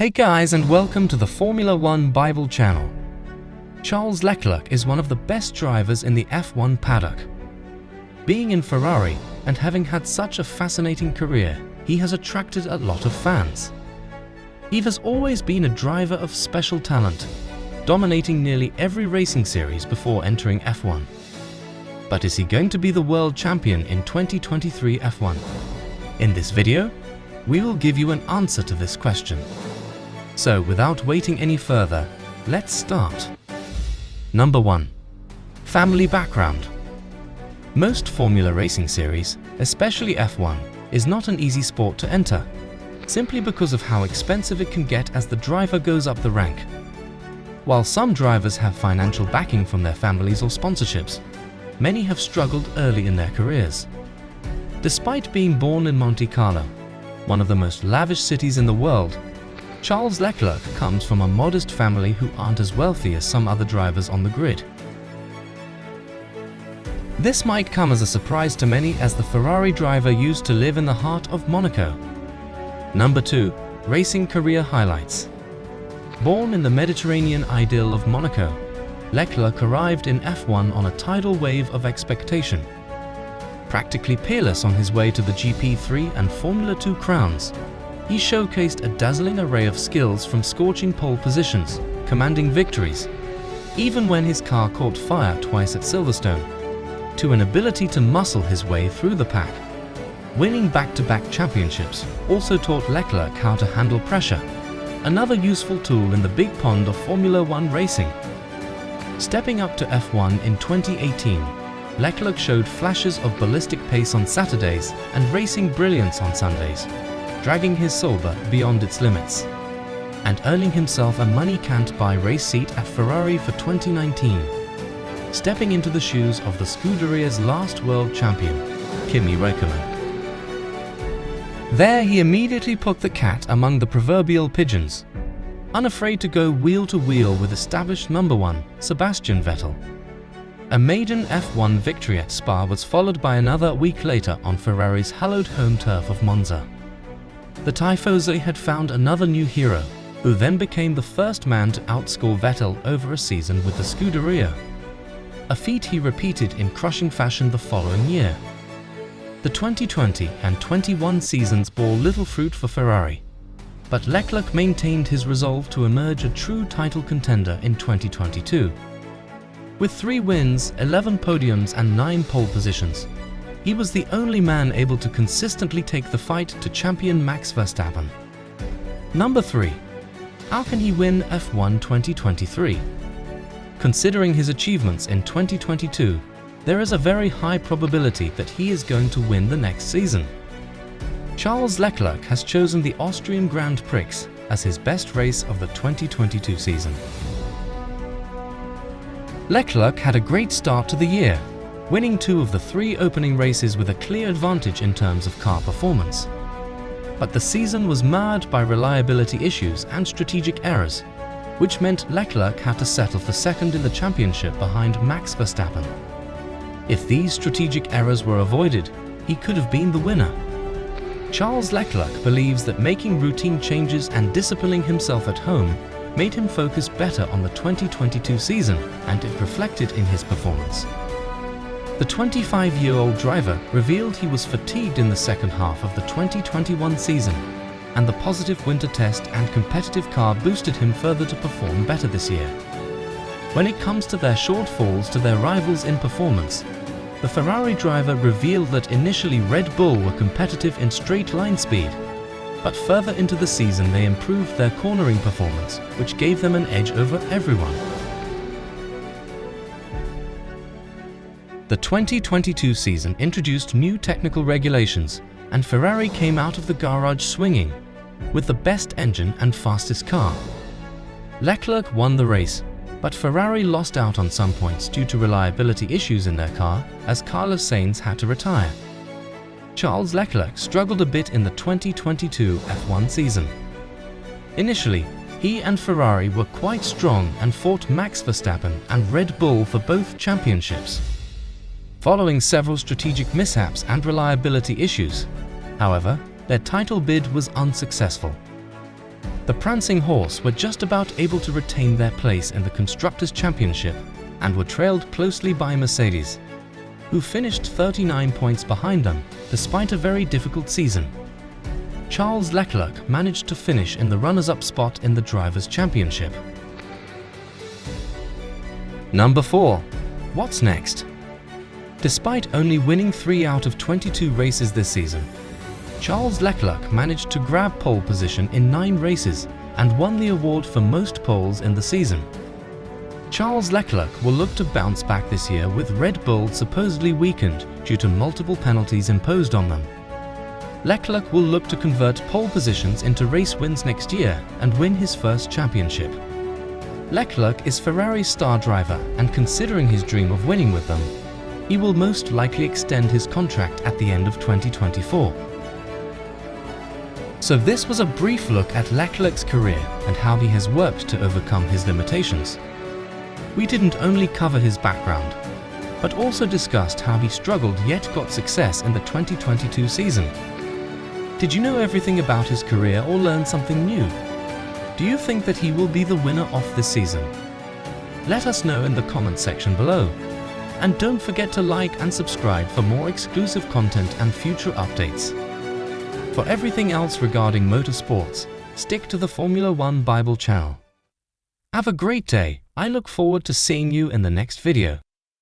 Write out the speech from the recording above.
Hey guys, and welcome to the Formula One Bible channel. Charles Leclerc is one of the best drivers in the F1 paddock. Being in Ferrari and having had such a fascinating career, he has attracted a lot of fans. He has always been a driver of special talent, dominating nearly every racing series before entering F1. But is he going to be the world champion in 2023 F1? In this video, we will give you an answer to this question. So without waiting any further, let's start. Number 1. Family background. Most Formula racing series, especially F1, is not an easy sport to enter, simply because of how expensive it can get as the driver goes up the rank. While some drivers have financial backing from their families or sponsorships, many have struggled early in their careers. Despite being born in Monte Carlo, one of the most lavish cities in the world, Charles Leclerc comes from a modest family who aren't as wealthy as some other drivers on the grid. This might come as a surprise to many, as the Ferrari driver used to live in the heart of Monaco. Number 2. Racing career highlights. Born in the Mediterranean idyll of Monaco, Leclerc arrived in F1 on a tidal wave of expectation. Practically peerless on his way to the GP3 and Formula 2 crowns, he showcased a dazzling array of skills, from scorching pole positions, commanding victories, even when his car caught fire twice at Silverstone, to an ability to muscle his way through the pack. Winning back-to-back championships also taught Leclerc how to handle pressure, another useful tool in the big pond of Formula One racing. Stepping up to F1 in 2018, Leclerc showed flashes of ballistic pace on Saturdays and racing brilliance on Sundays, dragging his Sauber beyond its limits, and earning himself a money-can't-buy race seat at Ferrari for 2019, stepping into the shoes of the Scuderia's last world champion, Kimi Räikkönen. There he immediately put the cat among the proverbial pigeons, unafraid to go wheel-to-wheel with established number 1, Sebastian Vettel. A maiden F1 victory at Spa was followed by another a week later on Ferrari's hallowed home turf of Monza. The Tifosi had found another new hero, who then became the first man to outscore Vettel over a season with the Scuderia, a feat he repeated in crushing fashion the following year. The 2020 and 21 seasons bore little fruit for Ferrari, but Leclerc maintained his resolve to emerge a true title contender in 2022. With 3 wins, 11 podiums and 9 pole positions, he was the only man able to consistently take the fight to champion Max Verstappen. Number 3. How can he win F1 2023? Considering his achievements in 2022, there is a very high probability that he is going to win the next season. Charles Leclerc has chosen the Austrian Grand Prix as his best race of the 2022 season. Leclerc had a great start to the year, winning 2 of the 3 opening races with a clear advantage in terms of car performance. But the season was marred by reliability issues and strategic errors, which meant Leclerc had to settle for second in the championship behind Max Verstappen. If these strategic errors were avoided, he could have been the winner. Charles Leclerc believes that making routine changes and disciplining himself at home made him focus better on the 2022 season, and it reflected in his performance. The 25-year-old driver revealed he was fatigued in the second half of the 2021 season, and the positive winter test and competitive car boosted him further to perform better this year. When it comes to their shortfalls to their rivals in performance, the Ferrari driver revealed that initially Red Bull were competitive in straight line speed, but further into the season they improved their cornering performance, which gave them an edge over everyone. The 2022 season introduced new technical regulations, and Ferrari came out of the garage swinging, with the best engine and fastest car. Leclerc won the race, but Ferrari lost out on some points due to reliability issues in their car, as Carlos Sainz had to retire. Charles Leclerc struggled a bit in the 2022 F1 season. Initially, he and Ferrari were quite strong and fought Max Verstappen and Red Bull for both championships. Following several strategic mishaps and reliability issues, however, their title bid was unsuccessful. The prancing horse were just about able to retain their place in the Constructors' Championship and were trailed closely by Mercedes, who finished 39 points behind them despite a very difficult season. Charles Leclerc managed to finish in the runners-up spot in the Drivers' Championship. Number 4. What's next? Despite only winning 3 out of 22 races this season, Charles Leclerc managed to grab pole position in 9 races and won the award for most poles in the season. Charles Leclerc will look to bounce back this year with Red Bull supposedly weakened due to multiple penalties imposed on them. Leclerc will look to convert pole positions into race wins next year and win his first championship. Leclerc is Ferrari's star driver, and considering his dream of winning with them, he will most likely extend his contract at the end of 2024. So this was a brief look at Leclerc's career and how he has worked to overcome his limitations. We didn't only cover his background, but also discussed how he struggled yet got success in the 2022 season. Did you know everything about his career or learn something new? Do you think that he will be the winner of this season? Let us know in the comments section below. And don't forget to like and subscribe for more exclusive content and future updates. For everything else regarding motorsports, stick to the Formula One Bible channel. Have a great day. I look forward to seeing you in the next video.